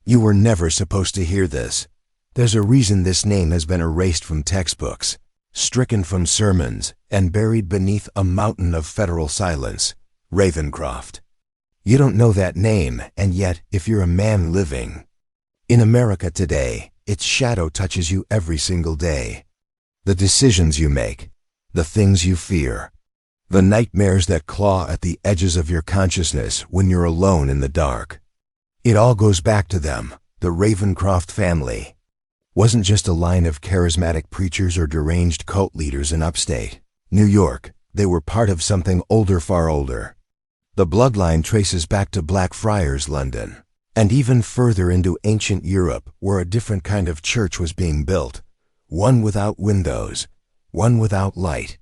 You were never supposed to hear this. There's a reason this name has been erased from textbooks, stricken from sermons, and buried beneath a mountain of federal silence. Ravencroft. You don't know that name, and yet, if you're a man living in America today, its shadow touches you every single day. The decisions you make, the things you fear, the nightmares that claw at the edges of your consciousness when you're alone in the dark. It all goes back to them. The Ravencroft family wasn't just a line of charismatic preachers or deranged cult leaders in upstate New York. They were part of something older, far older. The bloodline traces back to Blackfriars, London, and even further into ancient Europe, where a different kind of church was being built, one without windows, one without light.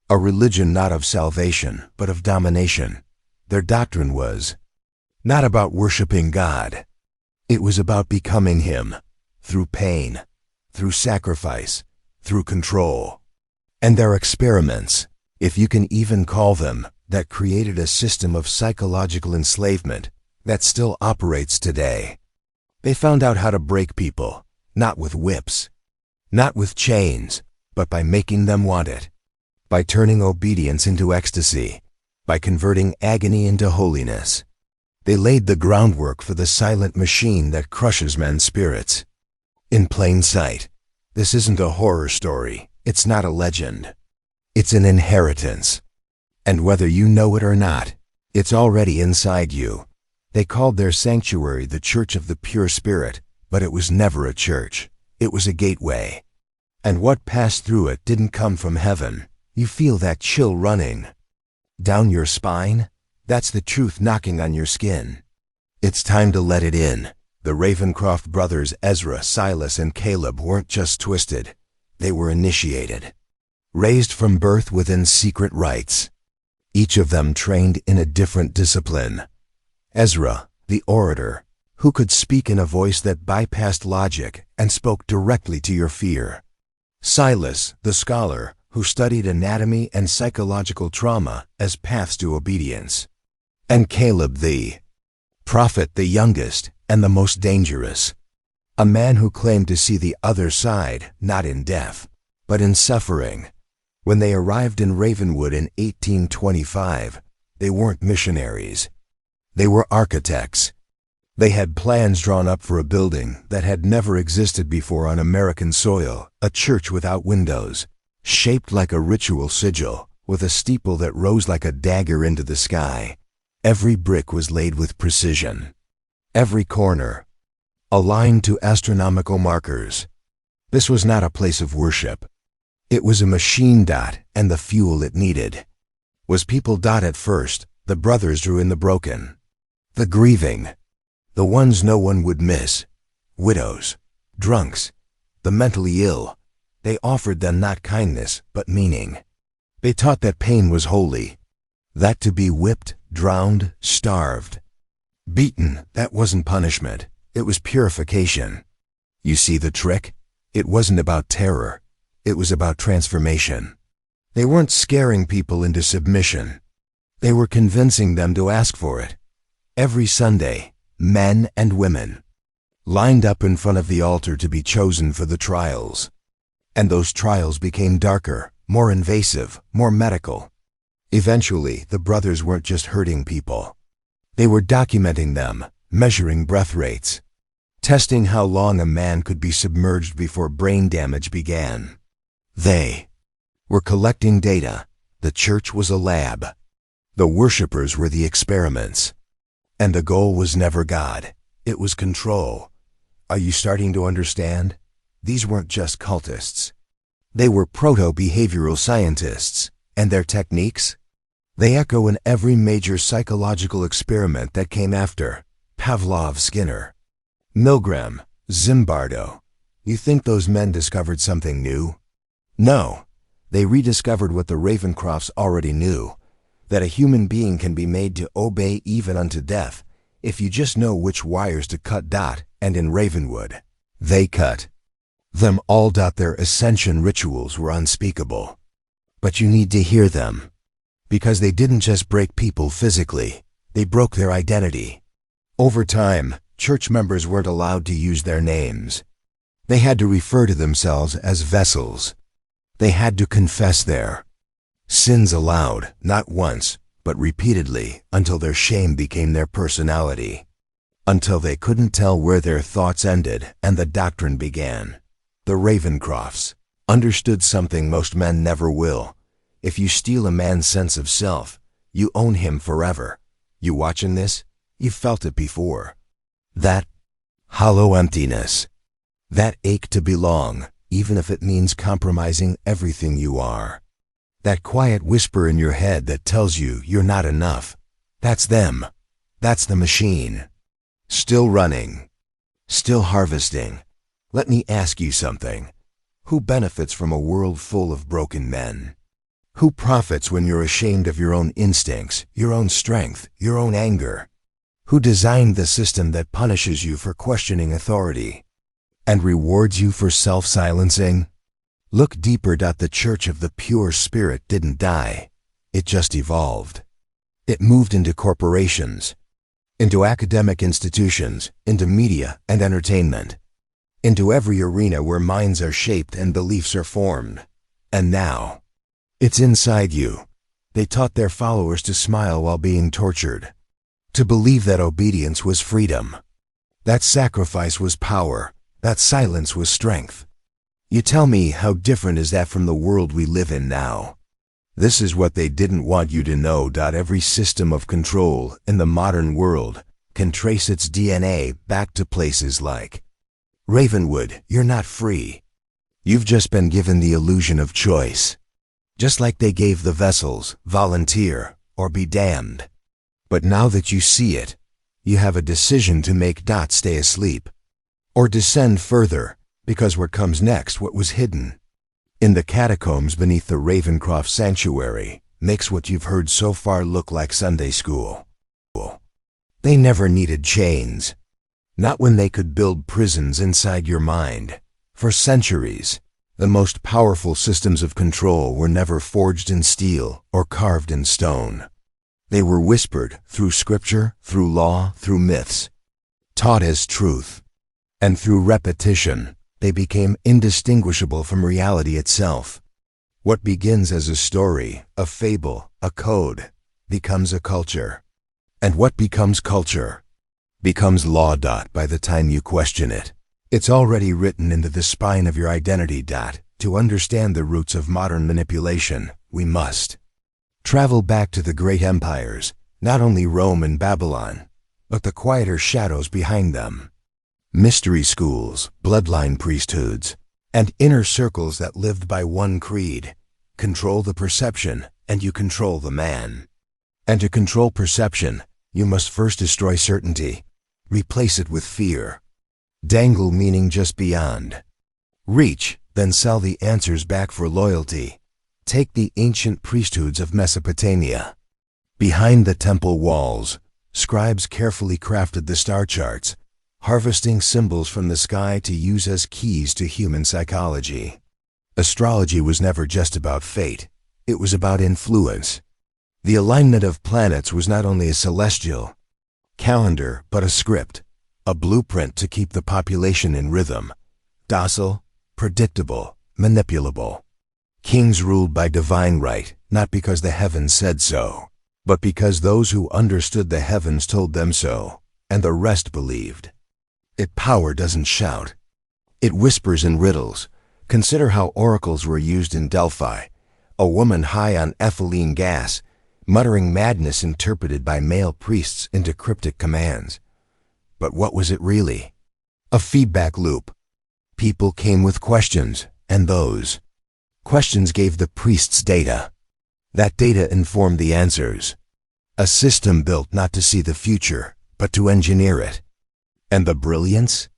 A religion not of salvation, but of domination. Their doctrine was not about worshiping God. It was about becoming Him, through pain, through sacrifice, through control. And their experiments, if you can even call them, that created a system of psychological enslavement that still operates today. They found out how to break people, not with whips, not with chains, but by making them want it, by turning obedience into ecstasy, by converting agony into holiness. They laid the groundwork for the silent machine that crushes men's spirits. In plain sight, this isn't a horror story. It's not a legend. It's an inheritance. And whether you know it or not, it's already inside you. They called their sanctuary the Church of the Pure Spirit, but it was never a church. It was a gateway. And what passed through it didn't come from heaven. You feel that chill running down your spine? That's the truth knocking on your skin. It's time to let it in. The Ravencroft brothers Ezra, Silas, and Caleb weren't just twisted. They were initiated. Raised from birth within secret rites. Each of them trained in a different discipline. Ezra, the orator, who could speak in a voice that bypassed logic and spoke directly to your fear. Silas, the scholar, who studied anatomy and psychological trauma as paths to obedience. And Caleb, the prophet, the youngest and the most dangerous. A man who claimed to see the other side, not in death, but in suffering. When they arrived in Ravenwood in 1825, they weren't missionaries. They were architects. They had plans drawn up for a building that had never existed before on American soil, a church without windows, shaped like a ritual sigil, with a steeple that rose like a dagger into the sky. Every brick was laid with precision. Every corner aligned to astronomical markers. This was not a place of worship. It was a machine. And the fuel it needed was people. At first, the brothers drew in the broken, the grieving, the ones no one would miss, widows, drunks, the mentally ill. They offered them not kindness, but meaning. They taught that pain was holy, that to be whipped, drowned, starved, beaten, that wasn't punishment, it was purification. You see the trick? It wasn't about terror. It was about transformation. They weren't scaring people into submission. They were convincing them to ask for it. Every Sunday, men and women lined up in front of the altar to be chosen for the trials. And those trials became darker, more invasive, more medical. Eventually, the brothers weren't just hurting people. They were documenting them, measuring breath rates, testing how long a man could be submerged before brain damage began. They were collecting data. The church was a lab. The worshippers were the experiments. And the goal was never God. It was control. Are you starting to understand? These weren't just cultists. They were proto-behavioral scientists. And their techniques? They echo in every major psychological experiment that came after. Pavlov, Skinner, Milgram, Zimbardo. You think those men discovered something new? No. They rediscovered what the Ravencrofts already knew, that a human being can be made to obey even unto death if you just know which wires to cut. And in Ravenwood, they cut them all. Their ascension rituals were unspeakable. But you need to hear them, because they didn't just break people physically, they broke their identity. Over time, church members weren't allowed to use their names. They had to refer to themselves as vessels. They had to confess their sins aloud, not once, but repeatedly, until their shame became their personality. Until they couldn't tell where their thoughts ended and the doctrine began. The Ravencrofts understood something most men never will. If you steal a man's sense of self, you own him forever. You watching this? You've felt it before. That hollow emptiness. That ache to belong, even if it means compromising everything you are. That quiet whisper in your head that tells you you're not enough. That's them. That's the machine. Still running. Still harvesting. Let me ask you something. Who benefits from a world full of broken men? Who profits when you're ashamed of your own instincts, your own strength, your own anger? Who designed the system that punishes you for questioning authority and rewards you for self-silencing? Look deeper. The Church of the Pure Spirit didn't die. It just evolved. It moved into corporations, into academic institutions, into media and entertainment, into every arena where minds are shaped and beliefs are formed. And now, it's inside you. They taught their followers to smile while being tortured, to believe that obedience was freedom, that sacrifice was power, that silence was strength. You tell me, how different is that from the world we live in now? This is what they didn't want you to know. Every system of control in the modern world can trace its DNA back to places like Ravenwood. You're not free. You've just been given the illusion of choice. Just like they gave the vessels, volunteer or be damned. But now that you see it, you have a decision to make. Stay asleep or descend further, because what comes next, what was hidden in the catacombs beneath the Ravencroft sanctuary, makes what you've heard so far look like Sunday school. They never needed chains. Not when they could build prisons inside your mind. For centuries, the most powerful systems of control were never forged in steel or carved in stone. They were whispered through scripture, through law, through myths, taught as truth. And through repetition, they became indistinguishable from reality itself. What begins as a story, a fable, a code, becomes a culture. And what becomes culture becomes law. By the time you question it, it's already written into the spine of your identity. To understand the roots of modern manipulation, we must travel back to the great empires, not only Rome and Babylon, but the quieter shadows behind them. Mystery schools, bloodline priesthoods, and inner circles that lived by one creed. Control the perception, and you control the man. And to control perception, you must first destroy certainty. Replace it with fear. Dangle meaning just beyond. Reach, then sell the answers back for loyalty. Take the ancient priesthoods of Mesopotamia. Behind the temple walls, scribes carefully crafted the star charts, harvesting symbols from the sky to use as keys to human psychology. Astrology was never just about fate, it was about influence. The alignment of planets was not only a celestial calendar, but a script, a blueprint to keep the population in rhythm, docile, predictable, manipulable. Kings ruled by divine right, not because the heavens said so, but because those who understood the heavens told them so, and the rest believed. Power doesn't shout. It whispers in riddles. Consider how oracles were used in Delphi. A woman high on ethylene gas, muttering madness interpreted by male priests into cryptic commands. But what was it really? A feedback loop. People came with questions, and those questions gave the priests data. That data informed the answers. A system built not to see the future, but to engineer it. And the brilliance?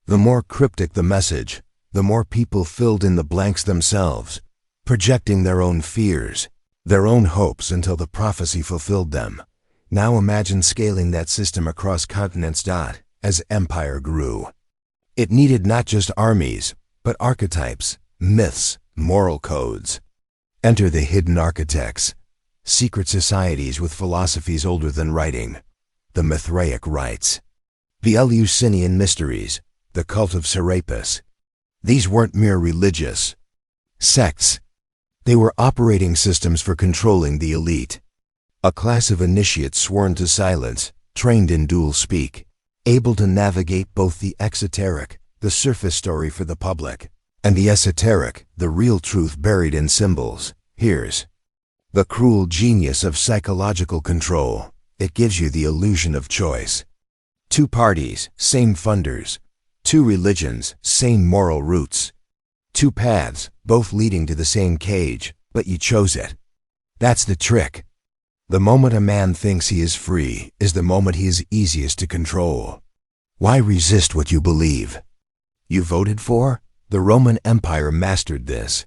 The more cryptic the message, the more people filled in the blanks themselves, projecting their own fears, their own hopes until the prophecy fulfilled them. Now imagine scaling that system across continents. As empire grew, it needed not just armies, but archetypes, myths, moral codes. Enter the hidden architects, secret societies with philosophies older than writing, the Mithraic rites. The Eleusinian Mysteries, the cult of Serapis. These weren't mere religious sects. They were operating systems for controlling the elite. A class of initiates sworn to silence, trained in dual speak, able to navigate both the exoteric, the surface story for the public, and the esoteric, the real truth buried in symbols. Here's the cruel genius of psychological control. It gives you the illusion of choice. Two parties, same funders. Two religions, same moral roots. Two paths, both leading to the same cage, but you chose it. That's the trick. The moment a man thinks he is free is the moment he is easiest to control. Why resist what you believe you voted for? The Roman Empire mastered this.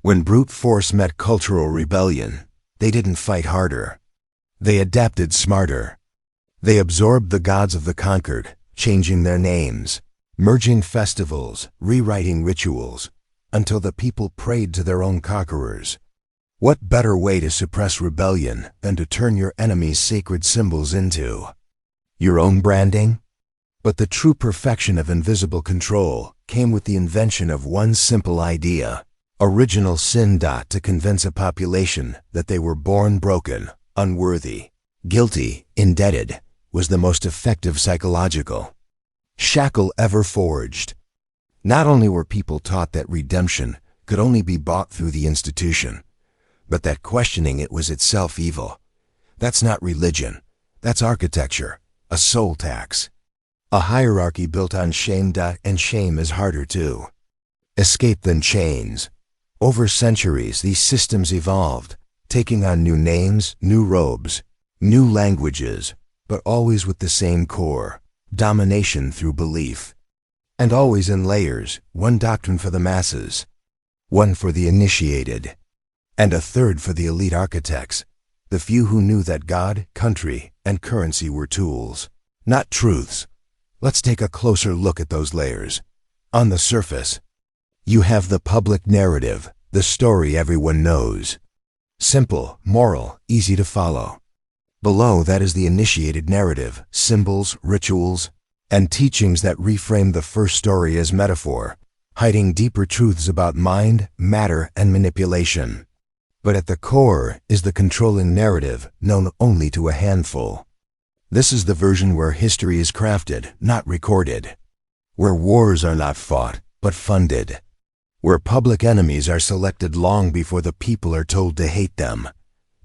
When brute force met cultural rebellion, they didn't fight harder. They adapted smarter. They absorbed the gods of the conquered, changing their names, merging festivals, rewriting rituals, until the people prayed to their own conquerors. What better way to suppress rebellion than to turn your enemy's sacred symbols into your own branding? But the true perfection of invisible control came with the invention of one simple idea: original sin. To convince a population that they were born broken, unworthy, guilty, indebted, was the most effective psychological shackle ever forged. Not only were people taught that redemption could only be bought through the institution, but that questioning it was itself evil. That's not religion. That's architecture, a soul tax. A hierarchy built on shame. And shame is harder to escape than chains. Over centuries, these systems evolved, taking on new names, new robes, new languages, but always with the same core: domination through belief. And always in layers: one doctrine for the masses, one for the initiated, and a third for the elite architects, the few who knew that God, country, and currency were tools, not truths. Let's take a closer look at those layers. On the surface, you have the public narrative, the story everyone knows. Simple, moral, easy to follow. Below that is the initiated narrative: symbols, rituals, and teachings that reframe the first story as metaphor, hiding deeper truths about mind, matter, and manipulation. But at the core is the controlling narrative known only to a handful. This is the version where history is crafted, not recorded, where wars are not fought, but funded, where public enemies are selected long before the people are told to hate them.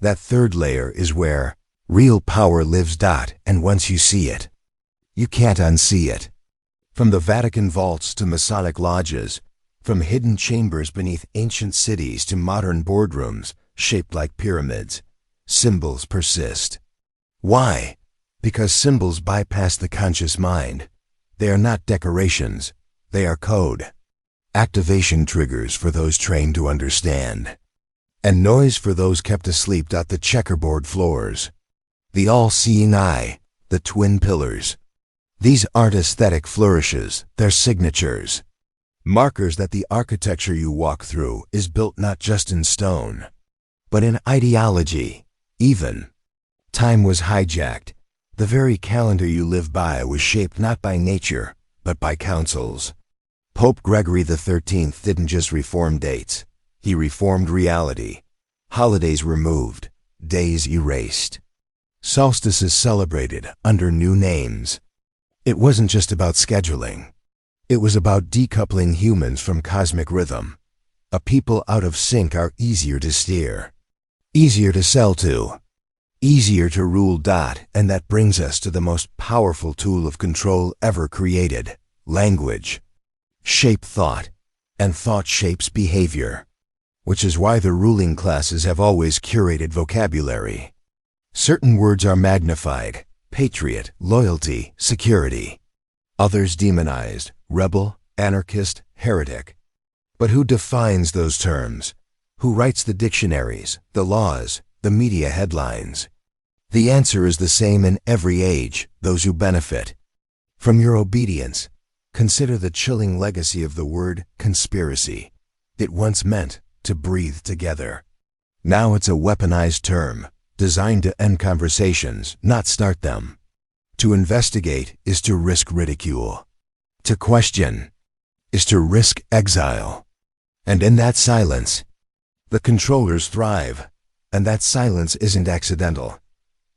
That third layer is where real power lives. And once you see it, you can't unsee it. From the Vatican vaults to Masonic lodges, from hidden chambers beneath ancient cities to modern boardrooms shaped like pyramids, symbols persist. Why? Because symbols bypass the conscious mind. They are not decorations, they are code. Activation triggers for those trained to understand, and noise for those kept asleep. The checkerboard floors, the all-seeing eye, the twin pillars. These aren't aesthetic flourishes, they're signatures. Markers that the architecture you walk through is built not just in stone, but in ideology. Even time was hijacked. The very calendar you live by was shaped not by nature, but by councils. Pope Gregory XIII didn't just reform dates, he reformed reality. Holidays removed, days erased. Solstices celebrated under new names. It wasn't just about scheduling. It was about decoupling humans from cosmic rhythm. A people out of sync are easier to steer, easier to sell to, easier to rule. And that brings us to the most powerful tool of control ever created: language. Shape thought, and thought shapes behavior, which is why the ruling classes have always curated vocabulary. Certain words are magnified: patriot, loyalty, security. Others demonized: rebel, anarchist, heretic. But who defines those terms? Who writes the dictionaries, the laws, the media headlines? The answer is the same in every age: those who benefit from your obedience. Consider the chilling legacy of the word conspiracy. It once meant to breathe together. Now it's a weaponized term, designed to end conversations, not start them. To investigate is to risk ridicule. To question is to risk exile. And in that silence, the controllers thrive, and that silence isn't accidental.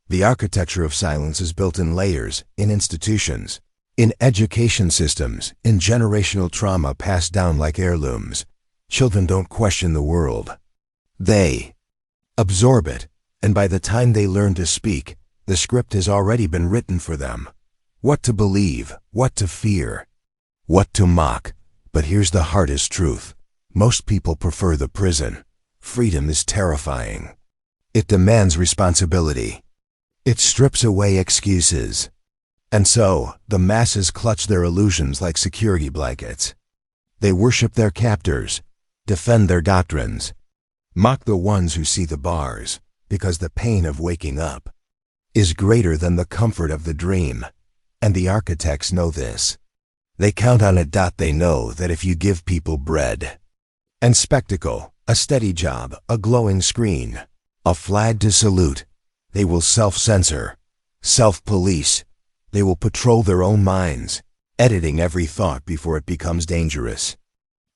The architecture of silence is built in layers, in institutions, in education systems, in generational trauma passed down like heirlooms. Children don't question the world. They absorb it, and by the time they learn to speak, the script has already been written for them. What to believe, what to fear, what to mock. But here's the hardest truth. Most people prefer the prison. Freedom is terrifying. It demands responsibility. It strips away excuses. And so, the masses clutch their illusions like security blankets. They worship their captors, defend their doctrines, mock the ones who see the bars, because the pain of waking up is greater than the comfort of the dream. And the architects know this. They count on it. They know that if you give people bread and spectacle, a steady job, a glowing screen, a flag to salute, they will self-censor, self-police. They will patrol their own minds, editing every thought before it becomes dangerous.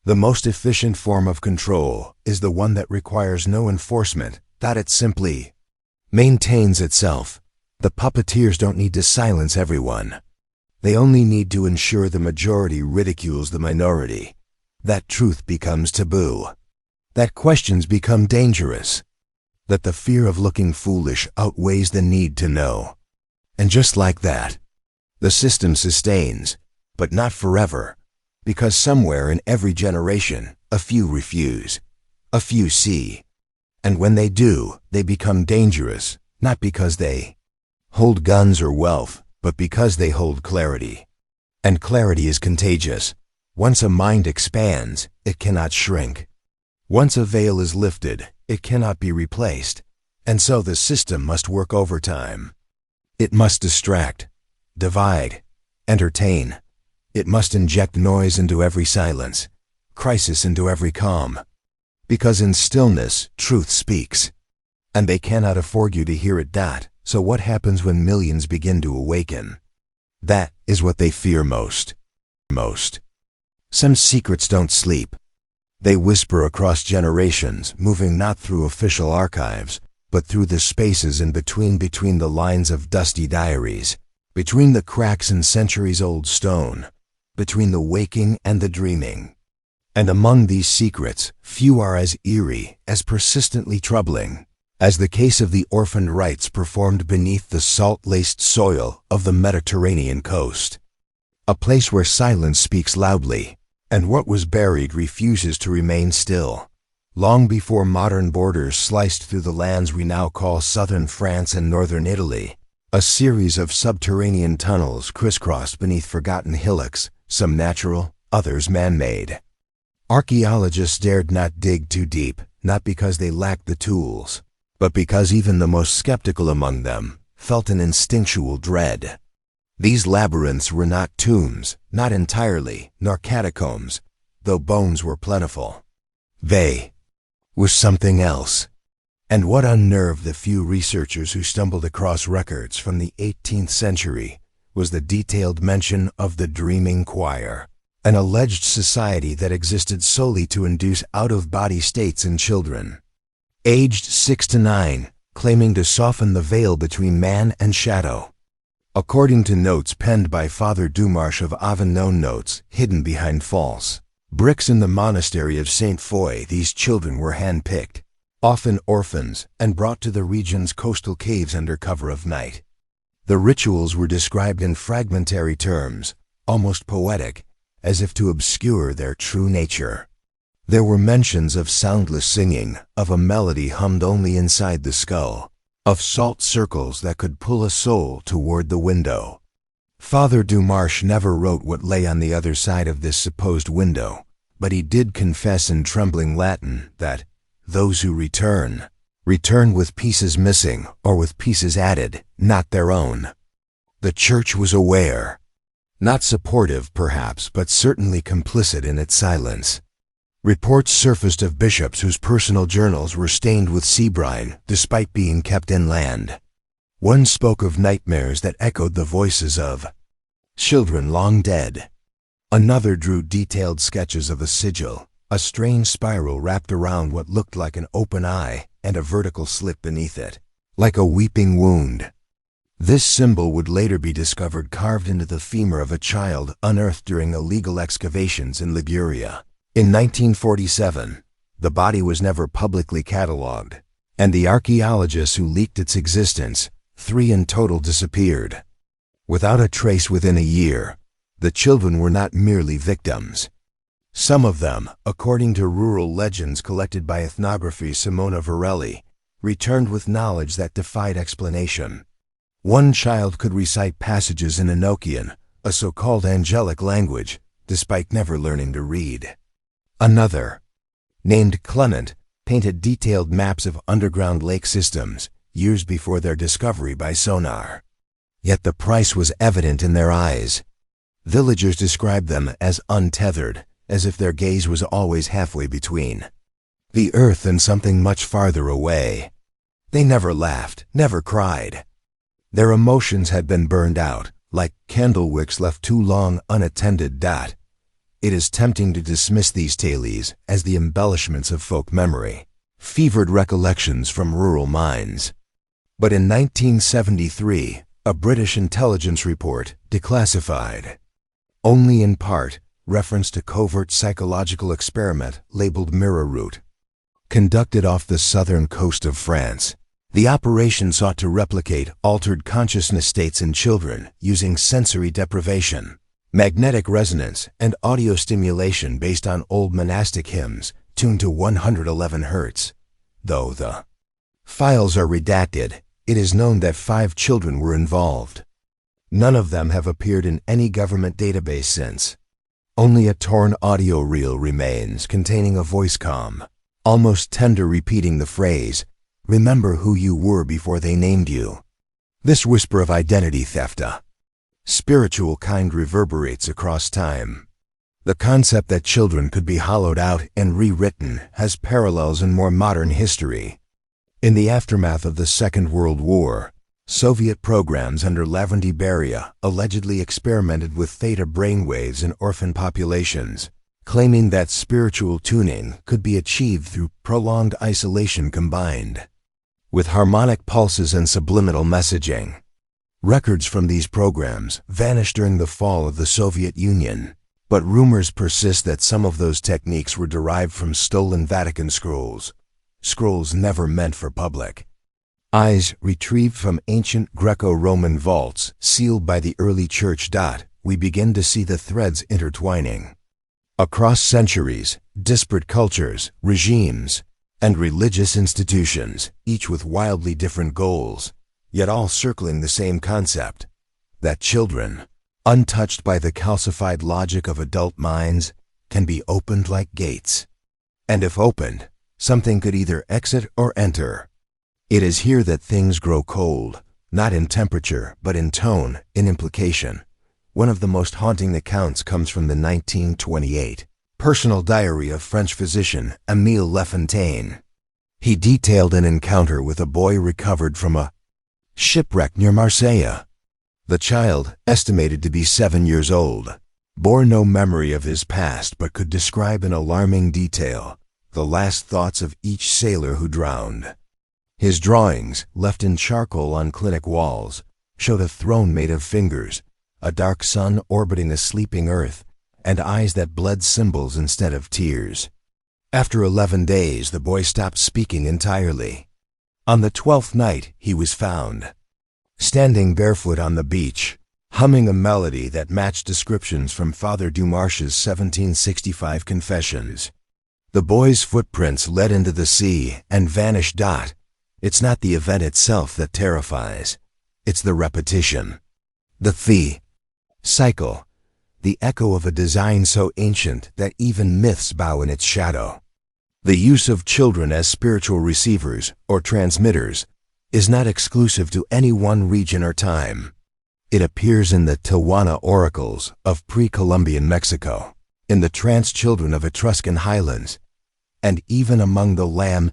The most efficient form of control is the one that requires no enforcement, that it simply maintains itself. The puppeteers don't need to silence everyone. They only need to ensure the majority ridicules the minority. That truth becomes taboo. That questions become dangerous. That the fear of looking foolish outweighs the need to know. And just like that, the system sustains, but not forever, because somewhere in every generation, a few refuse, a few see. And when they do, they become dangerous, not because they hold guns or wealth, but because they hold clarity. And clarity is contagious. Once a mind expands, it cannot shrink. Once a veil is lifted, it cannot be replaced. And so the system must work overtime. It must distract, divide, entertain. It must inject noise into every silence, crisis into every calm. Because in stillness, truth speaks. And they cannot afford you to hear it. So what happens when millions begin to awaken? That is what they fear most. Some secrets don't sleep. They whisper across generations, moving not through official archives, but through the spaces in between the lines of dusty diaries, between the cracks in centuries-old stone, between the waking and the dreaming. And among these secrets, few are as eerie, as persistently troubling, as the case of the orphaned rites performed beneath the salt-laced soil of the Mediterranean coast. A place where silence speaks loudly, and what was buried refuses to remain still. Long before modern borders sliced through the lands we now call southern France and northern Italy, a series of subterranean tunnels crisscrossed beneath forgotten hillocks, some natural, others man-made. Archaeologists dared not dig too deep, not because they lacked the tools, but because even the most skeptical among them felt an instinctual dread. These labyrinths were not tombs, not entirely, nor catacombs, though bones were plentiful. They were something else. And what unnerved the few researchers who stumbled across records from the 18th century was the detailed mention of the Dreaming Choir, an alleged society that existed solely to induce out-of-body states in children, aged 6 to 9, claiming to soften the veil between man and shadow. According to notes penned by Father Dumarche of Avignon, notes hidden behind false bricks in the monastery of Saint Foy, these children were hand-picked, often orphans, and brought to the region's coastal caves under cover of night. The rituals were described in fragmentary terms, almost poetic, as if to obscure their true nature. There were mentions of soundless singing, of a melody hummed only inside the skull, of salt circles that could pull a soul toward the window. Father Dumarche never wrote what lay on the other side of this supposed window, but he did confess in trembling Latin that those who return with pieces missing or with pieces added, not their own. The Church was aware, not supportive perhaps, but certainly complicit in its silence. Reports surfaced of bishops whose personal journals were stained with sea brine despite being kept inland. One spoke of nightmares that echoed the voices of children long dead. Another drew detailed sketches of a sigil, a strange spiral wrapped around what looked like an open eye and a vertical slit beneath it, like a weeping wound. This symbol would later be discovered carved into the femur of a child unearthed during illegal excavations in Liguria. In 1947, the body was never publicly catalogued, and the archaeologists who leaked its existence, 3 in total, disappeared. Without a trace within a year, the children were not merely victims. Some of them, according to rural legends collected by ethnographer Simona Varelli, returned with knowledge that defied explanation. One child could recite passages in Enochian, a so-called angelic language, despite never learning to read. Another, named Clement, painted detailed maps of underground lake systems years before their discovery by sonar. Yet the price was evident in their eyes. Villagers described them as untethered, as if their gaze was always halfway between the earth and something much farther away. They never laughed, never cried. Their emotions had been burned out, like candle wicks left too long unattended. It is tempting to dismiss these tales as the embellishments of folk memory, fevered recollections from rural minds. But in 1973, a British intelligence report, declassified, only in part, referenced a covert psychological experiment labeled rewrote, conducted off the southern coast of France. The operation sought to replicate altered consciousness states in children using sensory deprivation, magnetic resonance, and audio stimulation based on old monastic hymns tuned to 111 Hz. Though the files are redacted, it is known that 5 children were involved. None of them have appeared in any government database since. Only a torn audio reel remains containing a voice comm, almost tender, repeating the phrase, "Remember who you were before they named you." This whisper of identity theft, a spiritual kind, reverberates across time. The concept that children could be hollowed out and rewritten has parallels in more modern history. In the aftermath of the Second World War, Soviet programs under Lavrentiy Beria allegedly experimented with theta brainwaves in orphan populations, claiming that spiritual tuning could be achieved through prolonged isolation combined with harmonic pulses and subliminal messaging. Records from these programs vanished during the fall of the Soviet Union, but rumors persist that some of those techniques were derived from stolen Vatican scrolls never meant for public. Eyes retrieved from ancient Greco-Roman vaults sealed by the early church. We begin to see the threads intertwining across centuries, disparate cultures, regimes, and religious institutions, each with wildly different goals, yet all circling the same concept, that children, untouched by the calcified logic of adult minds, can be opened like gates. And if opened, something could either exit or enter. It is here that things grow cold, not in temperature, but in tone, in implication. One of the most haunting accounts comes from the 1928 personal diary of French physician Émile Lafontaine. He detailed an encounter with a boy recovered from a shipwreck near Marseille. The child, estimated to be 7 years old, bore no memory of his past but could describe in alarming detail the last thoughts of each sailor who drowned. His drawings, left in charcoal on clinic walls, showed a throne made of fingers, a dark sun orbiting a sleeping earth, and eyes that bled symbols instead of tears. After 11 days, the boy stopped speaking entirely. On the 12th night, he was found standing barefoot on the beach, humming a melody that matched descriptions from Father Dumarche's 1765 Confessions. The boy's footprints led into the sea and vanished. It's not the event itself that terrifies. It's the repetition. The cycle. The echo of a design so ancient that even myths bow in its shadow. The use of children as spiritual receivers or transmitters is not exclusive to any one region or time. It appears in the Tijuana oracles of pre-Columbian Mexico, in the trance children of Etruscan highlands, and even among the lamb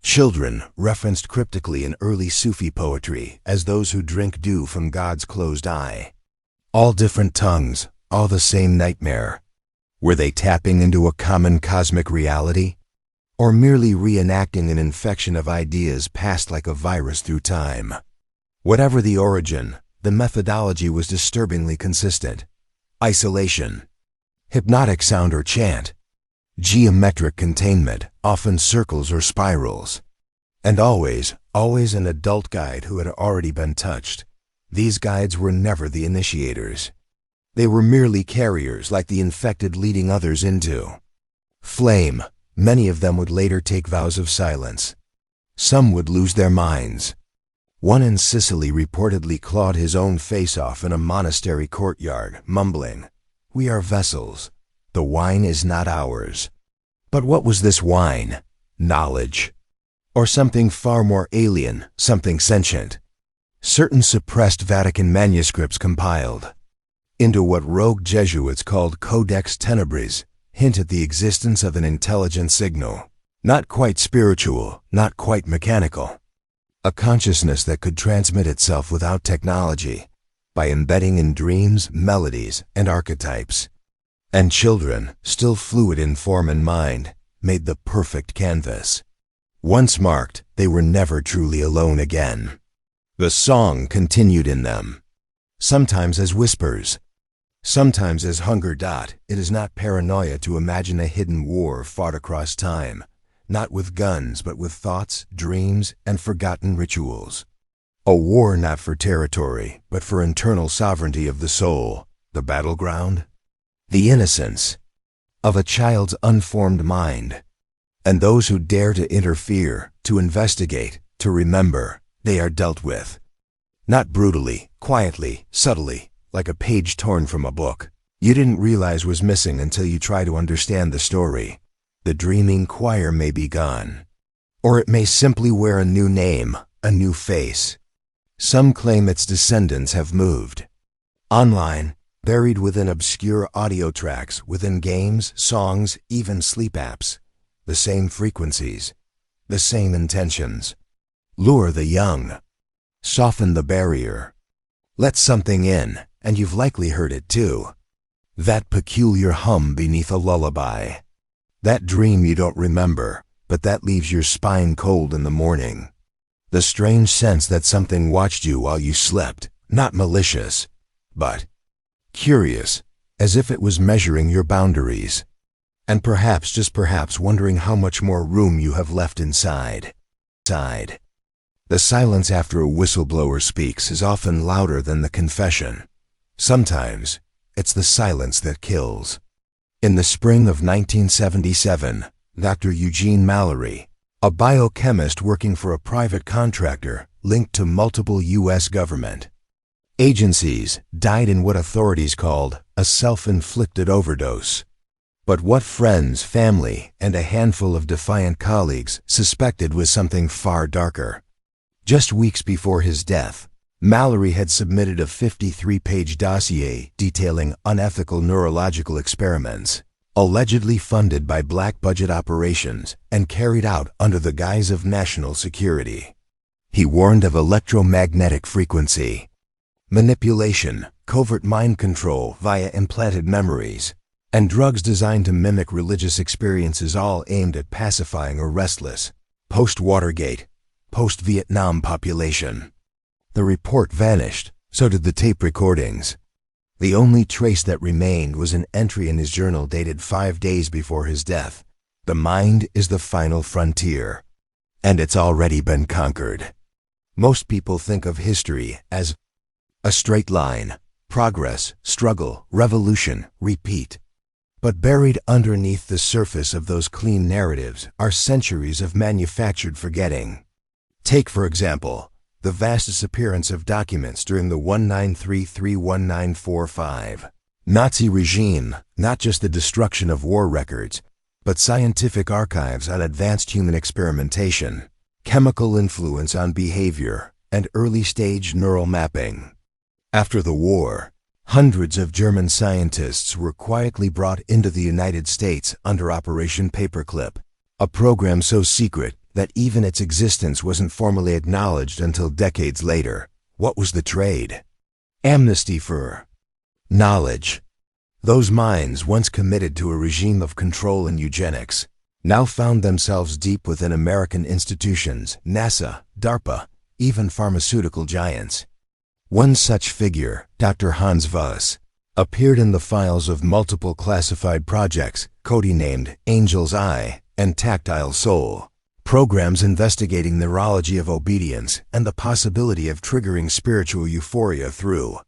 Children referenced cryptically in early Sufi poetry as those who drink dew from God's closed eye. All different tongues, all the same nightmare. Were they tapping into a common cosmic reality? Or merely reenacting an infection of ideas passed like a virus through time? Whatever the origin, the methodology was disturbingly consistent. Isolation, hypnotic sound or chant, geometric containment, often circles or spirals, and always an adult guide who had already been touched. These guides were never the initiators. They were merely carriers, like the infected leading others into flame. Many of them would later take vows of silence. Some would lose their minds. One in Sicily reportedly clawed his own face off in a monastery courtyard, mumbling, "We are vessels. The wine is not ours." But what was this wine? Knowledge? Or something far more alien, something sentient? Certain suppressed Vatican manuscripts compiled into what rogue Jesuits called Codex Tenebris hint at the existence of an intelligent signal, not quite spiritual, not quite mechanical. A consciousness that could transmit itself without technology, by embedding in dreams, melodies, and archetypes. And children, still fluid in form and mind, made the perfect canvas. Once marked, they were never truly alone again. The song continued in them, sometimes as whispers, sometimes as hunger. It is not paranoia to imagine a hidden war fought across time, not with guns but with thoughts, dreams, and forgotten rituals. A war not for territory, but for internal sovereignty of the soul, the battleground, the innocence of a child's unformed mind. And those who dare to interfere, to investigate, to remember, they are dealt with. Not brutally, quietly, subtly, like a page torn from a book you didn't realize was missing until you try to understand the story. The dreaming choir may be gone, or it may simply wear a new name, a new face. Some claim its descendants have moved online, buried within obscure audio tracks, within games, songs, even sleep apps. The same frequencies, the same intentions. Lure the young, soften the barrier. Let something in, and you've likely heard it too. That peculiar hum beneath a lullaby. That dream you don't remember, but that leaves your spine cold in the morning. The strange sense that something watched you while you slept, not malicious, but curious, as if it was measuring your boundaries. And perhaps, just perhaps, wondering how much more room you have left inside. The silence after a whistleblower speaks is often louder than the confession. Sometimes, it's the silence that kills. In the spring of 1977, Dr. Eugene Mallory, a biochemist working for a private contractor linked to multiple U.S. government agencies, died in what authorities called a self-inflicted overdose. But what friends, family, and a handful of defiant colleagues suspected was something far darker. Just weeks before his death, Mallory had submitted a 53-page dossier detailing unethical neurological experiments, allegedly funded by black-budget operations and carried out under the guise of national security. He warned of electromagnetic frequency, manipulation, covert mind control via implanted memories, and drugs designed to mimic religious experiences, all aimed at pacifying a restless, post-Watergate, post-Vietnam population. The report vanished, so did the tape recordings. The only trace that remained was an entry in his journal dated 5 days before his death. The mind is the final frontier, and it's already been conquered. Most people think of history as a straight line, progress, struggle, revolution, repeat. But buried underneath the surface of those clean narratives are centuries of manufactured forgetting. Take, for example, the vast disappearance of documents during the 1933–1945 Nazi regime, not just the destruction of war records, but scientific archives on advanced human experimentation, chemical influence on behavior, and early-stage neural mapping. After the war, hundreds of German scientists were quietly brought into the United States under Operation Paperclip, a program so secret that even its existence wasn't formally acknowledged until decades later. What was the trade? Amnesty for knowledge. Those minds, once committed to a regime of control and eugenics, now found themselves deep within American institutions, NASA, DARPA, even pharmaceutical giants. One such figure, Dr. Hans Voss, appeared in the files of multiple classified projects, codenamed Angel's Eye and Tactile Soul, programs investigating neurology of obedience and the possibility of triggering spiritual euphoria through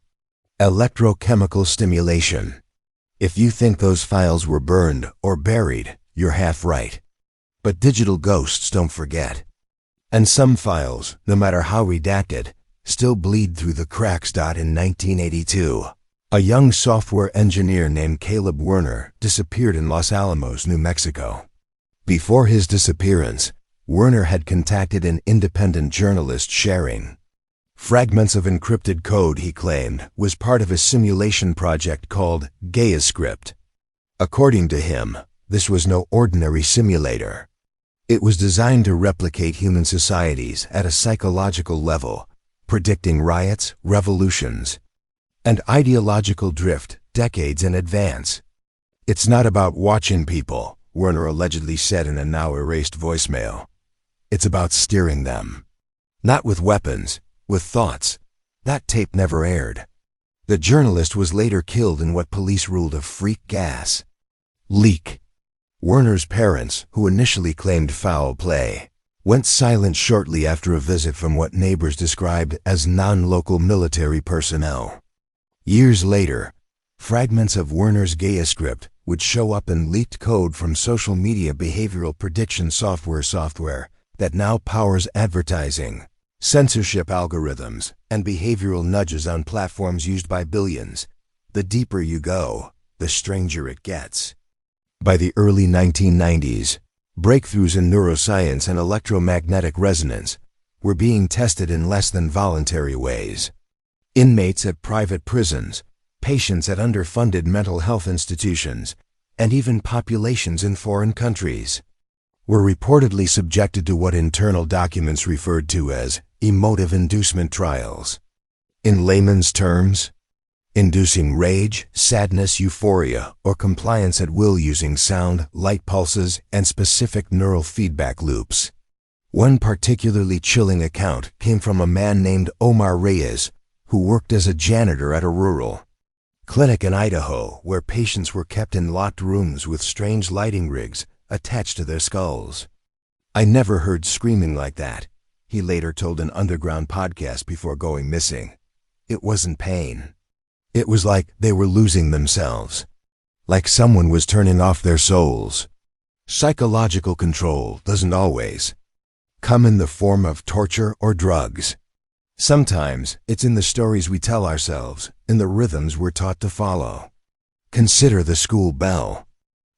electrochemical stimulation. If you think those files were burned or buried, you're half right. But digital ghosts don't forget. And some files, no matter how redacted, still bleed through the cracks. In 1982, a young software engineer named Caleb Werner disappeared in Los Alamos, New Mexico. Before his disappearance, Werner had contacted an independent journalist sharing fragments of encrypted code he claimed was part of a simulation project called GaiaScript. According to him, this was no ordinary simulator. It was designed to replicate human societies at a psychological level, predicting riots, revolutions, and ideological drift decades in advance. "It's not about watching people," Werner allegedly said in a now-erased voicemail. "It's about steering them. Not with weapons, with thoughts." That tape never aired. The journalist was later killed in what police ruled a freak gas leak. Werner's parents, who initially claimed foul play, went silent shortly after a visit from what neighbors described as non-local military personnel. Years later, fragments of Werner's GaiaScript would show up in leaked code from social media behavioral prediction software that now powers advertising, censorship algorithms, and behavioral nudges on platforms used by billions. The deeper you go, the stranger it gets. By the early 1990s, breakthroughs in neuroscience and electromagnetic resonance were being tested in less than voluntary ways. Inmates at private prisons, patients at underfunded mental health institutions, and even populations in foreign countries were reportedly subjected to what internal documents referred to as emotive inducement trials. In layman's terms, inducing rage, sadness, euphoria, or compliance at will using sound, light pulses, and specific neural feedback loops. One particularly chilling account came from a man named Omar Reyes, who worked as a janitor at a rural clinic in Idaho, where patients were kept in locked rooms with strange lighting rigs attached to their skulls. "I never heard screaming like that," he later told an underground podcast before going missing. "It wasn't pain. It was like they were losing themselves, like someone was turning off their souls." Psychological control doesn't always come in the form of torture or drugs. Sometimes it's in the stories we tell ourselves, in the rhythms we're taught to follow. Consider the school bell.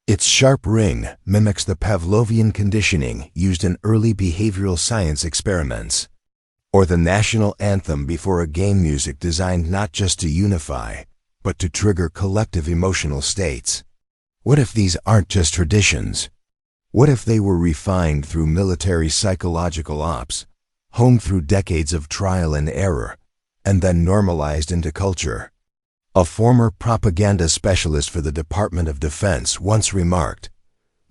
Its sharp ring mimics the Pavlovian conditioning used in early behavioral science experiments, or the national anthem before a game music designed not just to unify, but to trigger collective emotional states. What if these aren't just traditions? What if they were refined through military psychological ops, honed through decades of trial and error, and then normalized into culture? A former propaganda specialist for the Department of Defense once remarked,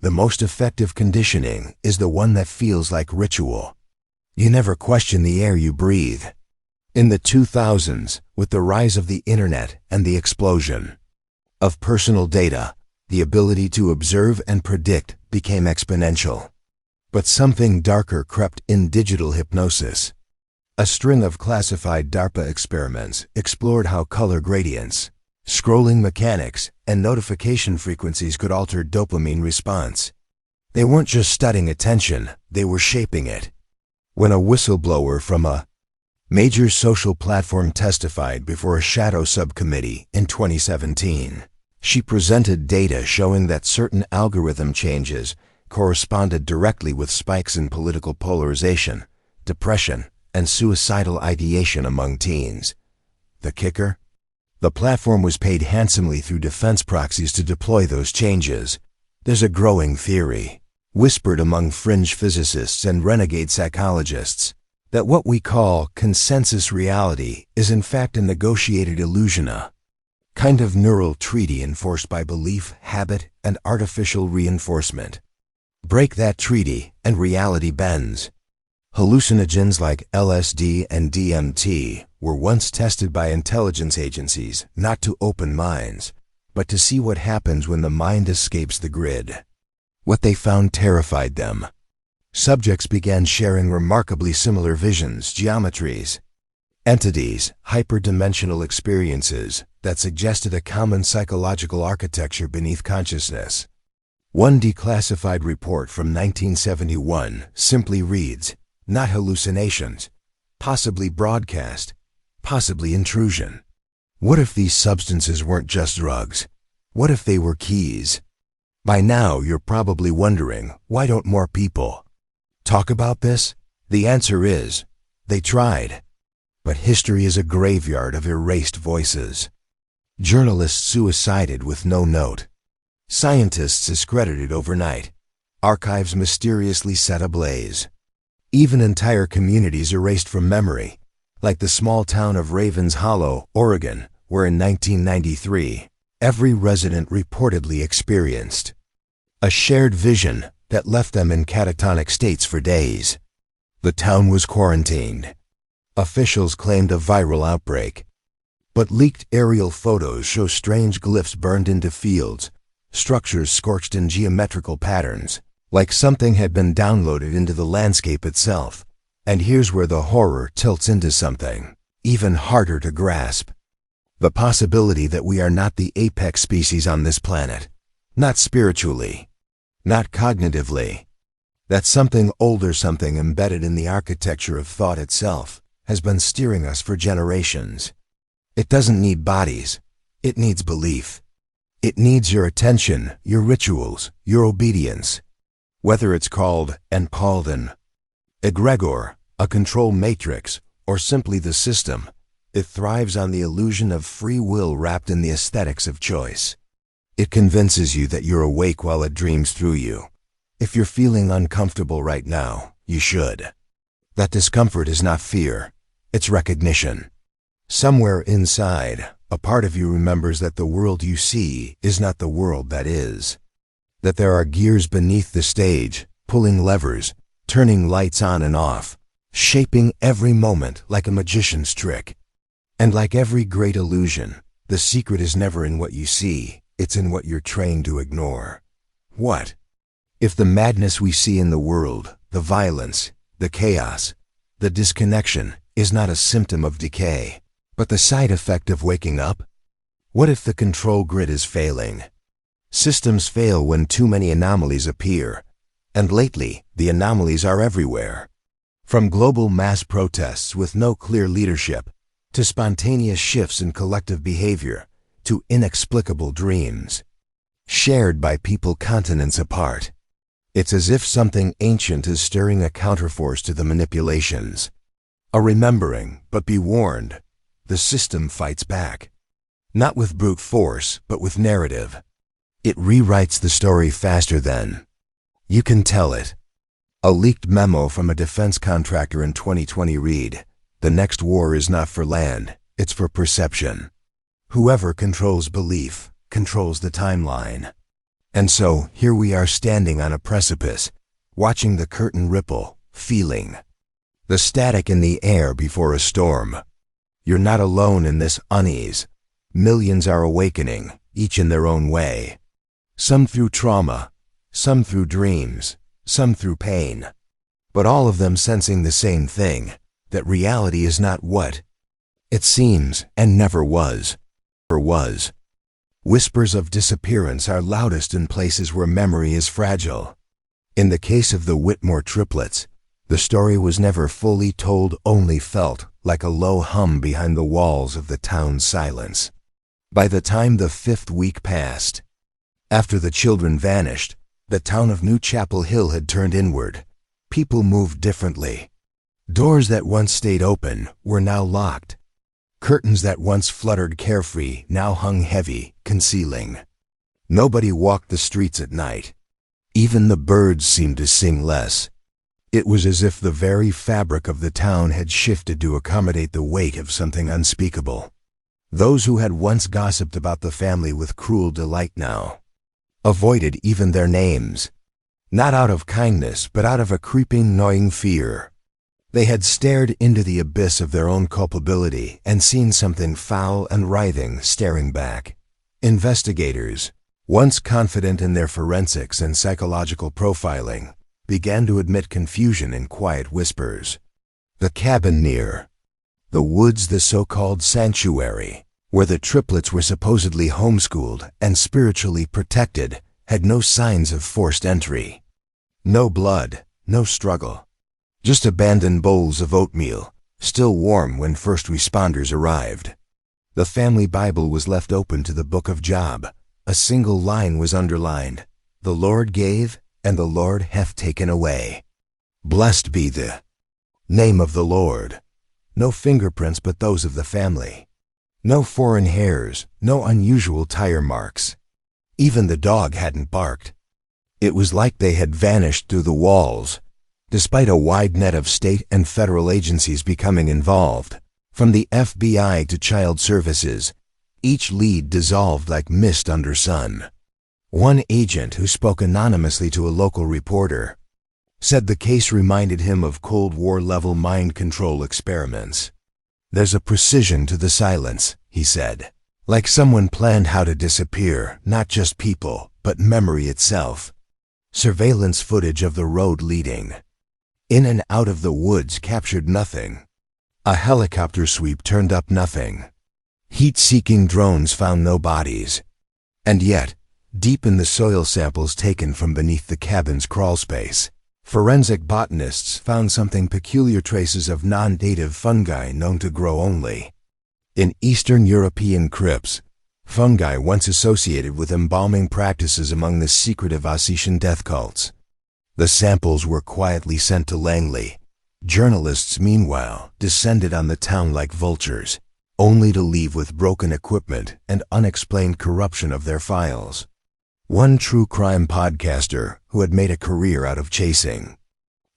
"The most effective conditioning is the one that feels like ritual. You never question the air you breathe." In the 2000s, with the rise of the internet and the explosion of personal data, the ability to observe and predict became exponential. But something darker crept in: digital hypnosis. A string of classified DARPA experiments explored how color gradients, scrolling mechanics, and notification frequencies could alter dopamine response. They weren't just studying attention, they were shaping it. When a whistleblower from a major social platform testified before a shadow subcommittee in 2017, she presented data showing that certain algorithm changes corresponded directly with spikes in political polarization, depression, and suicidal ideation among teens. The kicker? The platform was paid handsomely through defense proxies to deploy those changes. There's a growing theory. whispered among fringe physicists and renegade psychologists, that what we call consensus reality is in fact a negotiated illusion, a kind of neural treaty enforced by belief, habit, and artificial reinforcement. Break that treaty, and reality bends. Hallucinogens like LSD and DMT were once tested by intelligence agencies not to open minds, but to see what happens when the mind escapes the grid. What they found terrified them. Subjects began sharing remarkably similar visions, geometries, entities, hyperdimensional experiences that suggested a common psychological architecture beneath consciousness. One declassified report from 1971 simply reads, "Not hallucinations, possibly broadcast, possibly intrusion." What if these substances weren't just drugs? What if they were keys? By now, you're probably wondering, why don't more people talk about this? The answer is, they tried. But history is a graveyard of erased voices. Journalists suicided with no note. Scientists discredited overnight. Archives mysteriously set ablaze. Even entire communities erased from memory, like the small town of Ravens Hollow, Oregon, where in 1993, every resident reportedly experienced a shared vision that left them in catatonic states for days. The town was quarantined. Officials claimed a viral outbreak. But leaked aerial photos show strange glyphs burned into fields, structures scorched in geometrical patterns, like something had been downloaded into the landscape itself. And here's where the horror tilts into something even harder to grasp. The possibility that we are not the apex species on this planet. Not spiritually. Not cognitively. That something older, something embedded in the architecture of thought itself, has been steering us for generations. It doesn't need bodies. It needs belief. It needs your attention, your rituals, your obedience. Whether it's called an egregor, a control matrix, or simply the system, it thrives on the illusion of free will wrapped in the aesthetics of choice. It convinces you that you're awake while it dreams through you. If you're feeling uncomfortable right now, you should. That discomfort is not fear, it's recognition. Somewhere inside, a part of you remembers that the world you see is not the world that is. That there are gears beneath the stage, pulling levers, turning lights on and off, shaping every moment like a magician's trick. And like every great illusion, the secret is never in what you see, it's in what you're trained to ignore. What if the madness we see in the world, the violence, the chaos, the disconnection, is not a symptom of decay, but the side effect of waking up? What if the control grid is failing? Systems fail when too many anomalies appear, and lately, the anomalies are everywhere. From global mass protests with no clear leadership, to spontaneous shifts in collective behavior, to inexplicable dreams, shared by people continents apart. It's as if something ancient is stirring a counterforce to the manipulations. A remembering, but be warned, the system fights back. Not with brute force, but with narrative. It rewrites the story faster than you can tell it. A leaked memo from a defense contractor in 2020 read, "The next war is not for land, it's for perception." Whoever controls belief controls the timeline. And so, here we are standing on a precipice, watching the curtain ripple, feeling the static in the air before a storm. You're not alone in this unease. Millions are awakening, each in their own way. Some through trauma, some through dreams, some through pain. But all of them sensing the same thing, that reality is not what it seems and never was. Whispers of disappearance are loudest in places where memory is fragile. In the case of the Whitmore triplets, the story was never fully told, only felt like a low hum behind the walls of the town's silence. By the time the 5th week passed, after the children vanished, the town of New Chapel Hill had turned inward. People moved differently. Doors that once stayed open were now locked. Curtains that once fluttered carefree now hung heavy, concealing. Nobody walked the streets at night. Even the birds seemed to sing less. It was as if the very fabric of the town had shifted to accommodate the weight of something unspeakable. Those who had once gossiped about the family with cruel delight now avoided even their names, not out of kindness, but out of a creeping, gnawing fear. They had stared into the abyss of their own culpability and seen something foul and writhing staring back. Investigators, once confident in their forensics and psychological profiling, began to admit confusion in quiet whispers. The cabin near the woods, the so-called sanctuary, where the triplets were supposedly homeschooled and spiritually protected, had no signs of forced entry. No blood, no struggle. Just abandoned bowls of oatmeal, still warm when first responders arrived. The family Bible was left open to the book of Job. A single line was underlined: "The Lord gave, and the Lord hath taken away. Blessed be the name of the Lord." No fingerprints but those of the family. No foreign hairs, no unusual tire marks. Even the dog hadn't barked. It was like they had vanished through the walls, despite a wide net of state and federal agencies becoming involved. From the FBI to Child Services, each lead dissolved like mist under sun. One agent who spoke anonymously to a local reporter said the case reminded him of Cold War-level mind control experiments. "There's a precision to the silence," he said, "like someone planned how to disappear, not just people, but memory itself." Surveillance footage of the road leading in and out of the woods captured nothing. A helicopter sweep turned up nothing. Heat-seeking drones found no bodies. And yet, deep in the soil samples taken from beneath the cabin's crawlspace, forensic botanists found something peculiar: traces of non-native fungi known to grow only in Eastern European crypts, fungi once associated with embalming practices among the secretive Ossetian death cults. The samples were quietly sent to Langley. Journalists, meanwhile, descended on the town like vultures, only to leave with broken equipment and unexplained corruption of their files. One true crime podcaster, who had made a career out of chasing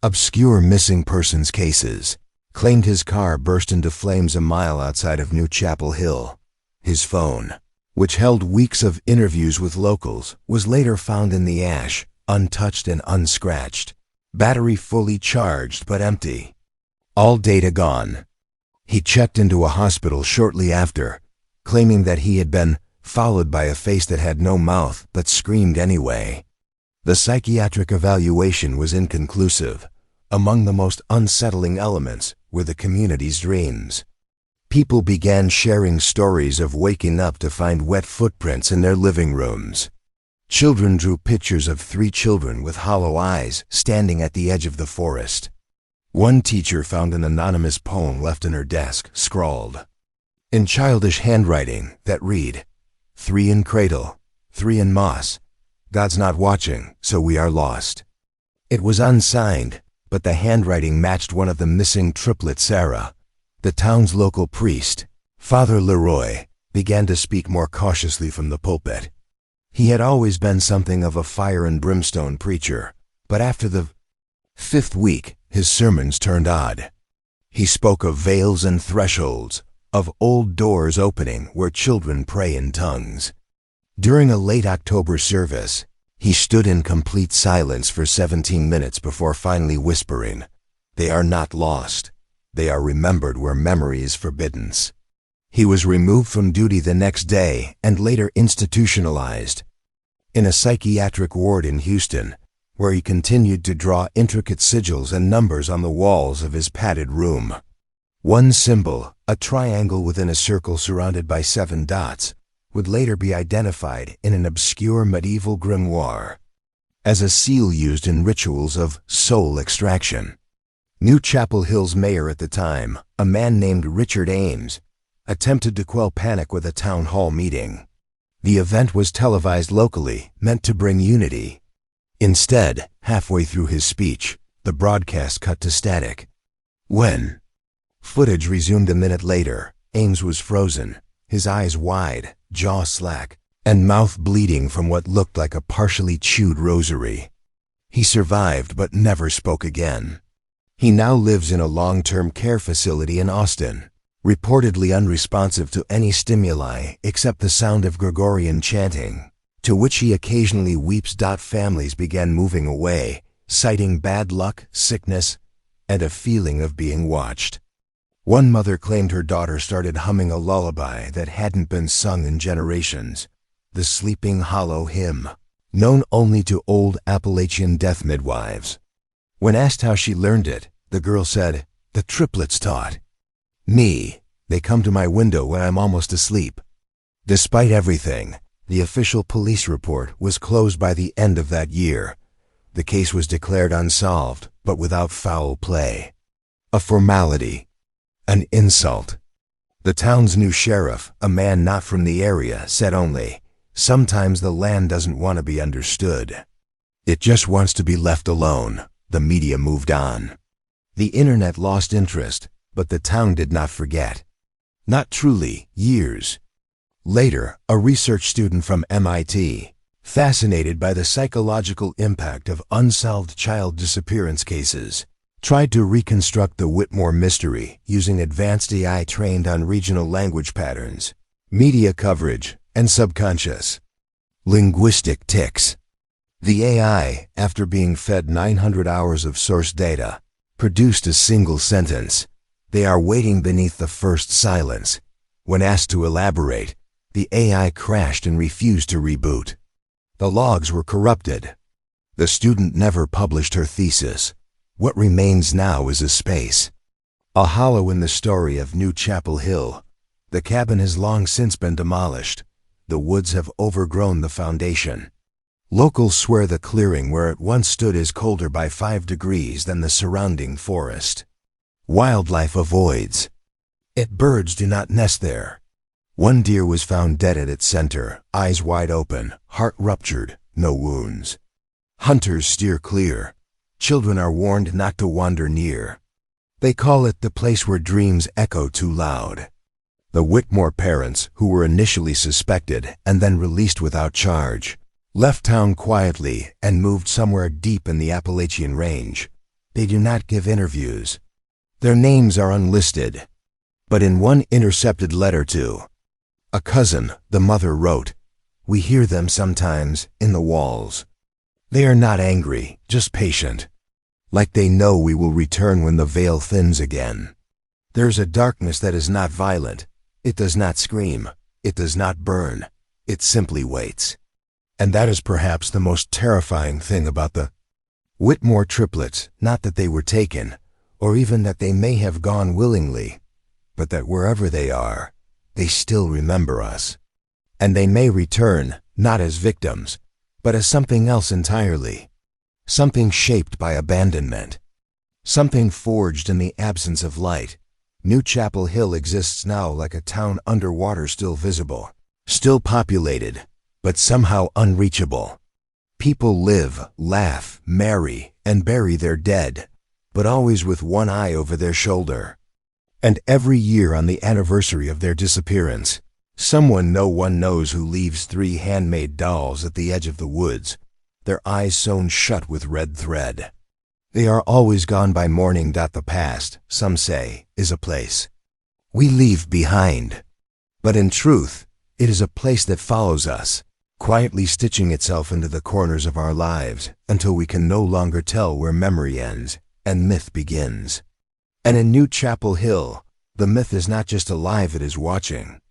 obscure missing persons cases, claimed his car burst into flames a mile outside of New Chapel Hill. His phone, which held weeks of interviews with locals, was later found in the ash, untouched and unscratched. Battery fully charged but empty. All data gone. He checked into a hospital shortly after, claiming that he had been followed by a face that had no mouth but screamed anyway. The psychiatric evaluation was inconclusive. Among the most unsettling elements were the community's dreams. People began sharing stories of waking up to find wet footprints in their living rooms. Children drew pictures of 3 children with hollow eyes standing at the edge of the forest. One teacher found an anonymous poem left in her desk, scrawled in childish handwriting that read, 3 in cradle, 3 in moss. God's not watching, so we are lost. It was unsigned, but the handwriting matched one of the missing triplets. Sarah, the town's local priest, Father Leroy, began to speak more cautiously from the pulpit. He had always been something of a fire and brimstone preacher, but after the 5th week, his sermons turned odd. He spoke of veils and thresholds, of old doors opening where children pray in tongues. During a late October service, he stood in complete silence for 17 minutes before finally whispering, "They are not lost. They are remembered where memory is forbidden." He was removed from duty the next day and later institutionalized in a psychiatric ward in Houston, where he continued to draw intricate sigils and numbers on the walls of his padded room. One symbol, a triangle within a circle surrounded by 7 dots, would later be identified in an obscure medieval grimoire as a seal used in rituals of soul extraction. New Chapel Hill's mayor at the time, a man named Richard Ames, attempted to quell panic with a town hall meeting. The event was televised locally, meant to bring unity. Instead, halfway through his speech, the broadcast cut to static. When footage resumed a minute later, Ames was frozen, his eyes wide, jaw slack, and mouth bleeding from what looked like a partially chewed rosary. He survived but never spoke again. He now lives in a long-term care facility in Austin, reportedly unresponsive to any stimuli except the sound of Gregorian chanting, to which he occasionally weeps. Families began moving away, citing bad luck, sickness, and a feeling of being watched. One mother claimed her daughter started humming a lullaby that hadn't been sung in generations, the Sleeping Hollow hymn, known only to old Appalachian death midwives. When asked how she learned it, the girl said, "The triplets taught me. They come to my window when I'm almost asleep." Despite everything, the official police report was closed by the end of that year. The case was declared unsolved, but without foul play. A formality. An insult. The town's new sheriff, a man not from the area, said only, "Sometimes the land doesn't want to be understood. It just wants to be left alone." The media moved on. The internet lost interest, but the town did not forget. Not truly, years later, a research student from MIT, fascinated by the psychological impact of unsolved child disappearance cases, tried to reconstruct the Whitmore mystery using advanced AI trained on regional language patterns, media coverage, and subconscious linguistic tics. The AI, after being fed 900 hours of source data, produced a single sentence: "They are waiting beneath the first silence." When asked to elaborate, the AI crashed and refused to reboot. The logs were corrupted. The student never published her thesis. What remains now is a space, a hollow in the story of New Chapel Hill. The cabin has long since been demolished. The woods have overgrown the foundation. Locals swear the clearing where it once stood is colder by 5 degrees than the surrounding forest. Wildlife avoids it. Birds do not nest there. One deer was found dead at its center, eyes wide open, heart ruptured, no wounds. Hunters steer clear. Children are warned not to wander near. They call it the place where dreams echo too loud. The Whitmore parents, who were initially suspected and then released without charge, left town quietly and moved somewhere deep in the Appalachian Range. They do not give interviews. Their names are unlisted. But in one intercepted letter to a cousin, the mother wrote, "We hear them sometimes in the walls. They are not angry, just patient. Like they know we will return when the veil thins again. There's a darkness that is not violent. It does not scream. It does not burn. It simply waits." And that is perhaps the most terrifying thing about the Whitmore triplets, not that they were taken, or even that they may have gone willingly, but that wherever they are, they still remember us. And they may return, not as victims, but as something else entirely. Something shaped by abandonment. Something forged in the absence of light. New Chapel Hill exists now like a town underwater, still visible, still populated, but somehow unreachable. People live, laugh, marry, and bury their dead, but always with one eye over their shoulder. And every year on the anniversary of their disappearance, someone no one knows who leaves 3 handmade dolls at the edge of the woods, their eyes sewn shut with red thread. They are always gone by morning. The past, some say, is a place we leave behind. But in truth, it is a place that follows us, quietly stitching itself into the corners of our lives until we can no longer tell where memory ends and myth begins. And in New Chapel Hill, the myth is not just alive, it is watching.